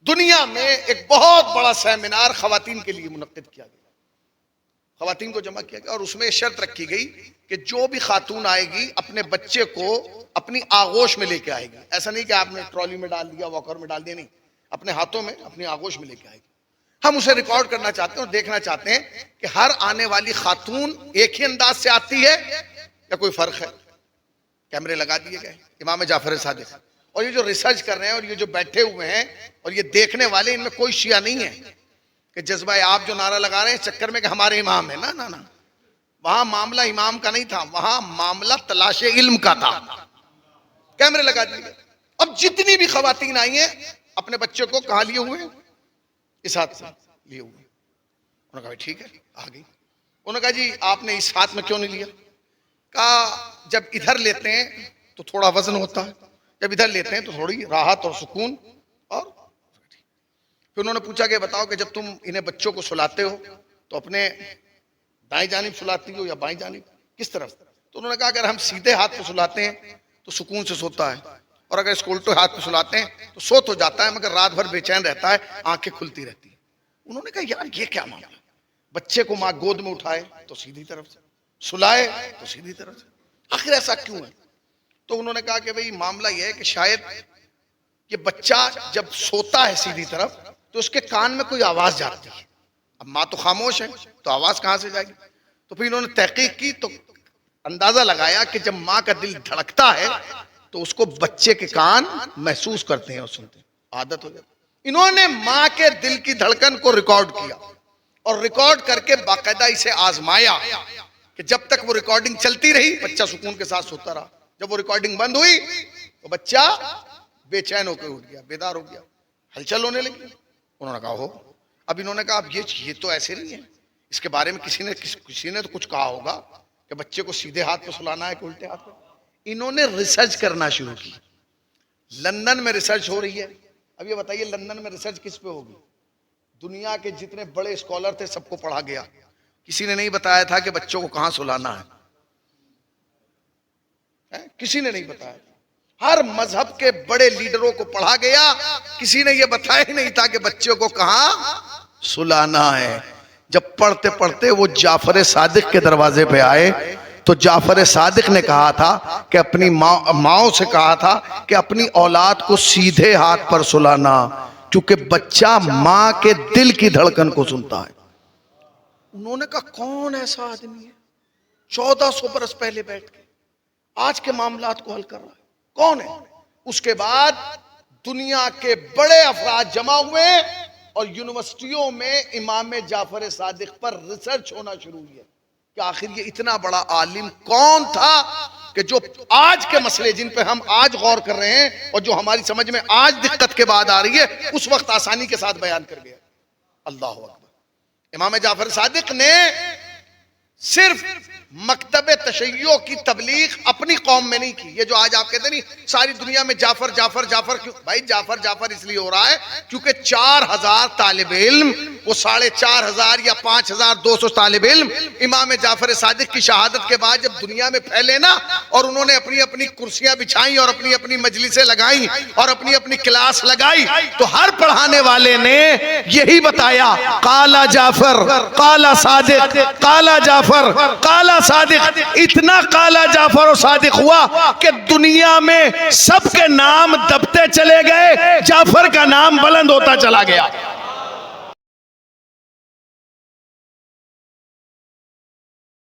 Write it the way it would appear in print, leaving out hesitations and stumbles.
دنیا میں ایک بہت بڑا سیمینار خواتین کے لیے منعقد کیا گیا، خواتین کو جمع کیا گیا، اور اس میں شرط رکھی گئی کہ جو بھی خاتون آئے گی اپنے بچے کو اپنی آغوش میں لے کے آئے گی. ایسا نہیں کہ آپ نے ٹرالی میں ڈال دیا، واکر میں ڈال دیا، نہیں، اپنے ہاتھوں میں اپنی آغوش میں لے کے آئے گی. ہم اسے ریکارڈ کرنا چاہتے ہیں اور دیکھنا چاہتے ہیں کہ ہر آنے والی خاتون ایک ہی انداز سے آتی ہے یا کوئی فرق ہے. کیمرے لگا دیے گئے امام جعفر صادق، اور یہ جو ریسرچ کر رہے ہیں اور یہ جو بیٹھے ہوئے ہیں اور یہ دیکھنے والے، ان میں کوئی شیعہ نہیں ہے کہ جذبہ آپ جو نعرہ لگا رہے ہیں چکر میں کہ ہمارے امام ہیں. نا، وہاں معاملہ امام کا نہیں تھا، وہاں معاملہ تلاش علم کا تھا. کیمرے لگا دیے گئے. اب جتنی بھی خواتین آئی ہیں اپنے بچے کو کہاں لیے ہوئے ہیں؟ اس ہاتھ سے لیے ہوئے. انہوں نے کہا ٹھیک ہے، آ گئی. انہوں نے کہا جی آپ نے اس ہاتھ میں کیوں نہیں لیا؟ کہا جب ادھر لیتے ہیں تو تھوڑا وزن ہوتا ہے، جب ادھر لیتے ہیں تو تھوڑی راحت اور سکون. اور پھر انہوں نے پوچھا کہ بتاؤ کہ جب تم انہیں بچوں کو سلاتے ہو تو اپنے دائیں جانب سلاتی ہو یا بائیں جانب، کس طرف؟ تو انہوں نے کہا اگر ہم سیدھے ہاتھ پہ سلاتے ہیں تو سکون سے سوتا ہے، اور اگر اس کو الٹے ہاتھ پہ سلاتے ہیں تو سو تو جاتا ہے مگر رات بھر بے چین رہتا ہے، آنکھیں کھلتی رہتی ہیں. انہوں نے کہا یار یہ کیا معاملہ؟ بچے کو ماں گود میں اٹھائے تو سیدھی طرف سے، سلائے تو سیدھی طرف سے، آخر ایسا کیوں ہے؟ تو انہوں نے کہا کہ بھئی معاملہ یہ ہے کہ شاید یہ بچہ جب سوتا ہے سیدھی طرف تو اس کے کان میں کوئی آواز جاتی ہے. اب ماں تو خاموش ہے تو آواز کہاں سے جائے گی؟ تو پھر انہوں نے تحقیق کی تو اندازہ لگایا کہ جب ماں کا دل دھڑکتا ہے تو اس کو بچے کے کان محسوس کرتے ہیں اور سنتے ہیں، عادت ہو جاتی. انہوں نے ماں کے دل کی دھڑکن کو ریکارڈ کیا اور ریکارڈ کر کے باقاعدہ اسے آزمایا کہ جب تک وہ ریکارڈنگ چلتی رہی بچہ سکون کے ساتھ سوتا رہا، جب وہ ریکارڈنگ بند ہوئی تو بچہ بے چین ہو کے اٹھ گیا، بیدار ہو گیا، ہلچل ہونے لگی. انہوں نے کہا ہو. اب انہوں نے کہا اب یہ تو ایسے نہیں ہے، اس کے بارے میں کسی نے تو کچھ کہا ہوگا کہ بچے کو سیدھے ہاتھ پہ سلانا ہے کہ الٹے ہاتھ پہ. انہوں نے ریسرچ کرنا شروع کی. لندن میں ریسرچ ہو رہی ہے. اب یہ بتائیے لندن میں ریسرچ کس پہ ہوگی؟ دنیا کے جتنے بڑے اسکالر تھے سب کو پڑھا گیا، کسی نے نہیں بتایا تھا کہ بچوں کو کہاں سلانا ہے. کسی نے نہیں بتایا. ہر مذہب کے بڑے لیڈروں کو پڑھا گیا، کسی نے یہ بتایا ہی نہیں تھا کہ بچوں کو کہاں سلانا ہے. جب پڑھتے پڑھتے وہ جعفر صادق کے دروازے پہ آئے تو جعفر صادق نے کہا تھا کہ اپنی ماؤں سے کہا تھا کہ اپنی اولاد کو سیدھے ہاتھ پر سلانا، کیونکہ بچہ ماں کے دل کی دھڑکن کو سنتا ہے. انہوں نے کہا کون ایسا آدمی ہے 1400 برس پہلے بیٹھ کے آج کے معاملات کو حل کر رہا ہے؟ کون ہے؟ اس کے بعد دنیا کے بڑے افراد جمع ہوئے اور یونیورسٹیوں میں امام جعفر صادق پر ریسرچ ہونا شروع ہوئی ہے کہ آخر یہ اتنا بڑا عالم کون تھا کہ جو آج کے مسئلے جن پہ ہم آج غور کر رہے ہیں اور جو ہماری سمجھ میں آج دقت کے بعد آ رہی ہے اس وقت آسانی کے ساتھ بیان کر گیا. اللہ اکبر. امام جعفر صادق نے صرف مکتب تشیع کی تبلیغ اپنی قوم میں نہیں کی. یہ جو آج آپ کہتے ہیں نہیں ساری دنیا میں جعفر جعفر جعفر کیوں؟ بھائی جعفر جعفر اس لیے ہو رہا ہے کیونکہ 4000 طالب علم، وہ 4500 یا 5200 طالب علم امام جعفر صادق کی شہادت کے بعد جب دنیا میں پھیلے نا اور انہوں نے اپنی اپنی کرسیاں بچھائیں اور اپنی اپنی مجلسیں لگائیں اور اپنی اپنی کلاس لگائی تو ہر پڑھانے والے نے یہی بتایا قال جعفر قال صادق قال جعفر قال صادق. اتنا قال جعفر و صادق ہوا کہ دنیا میں سب کے نام دبتے چلے گئے، جعفر کا نام بلند ہوتا چلا گیا.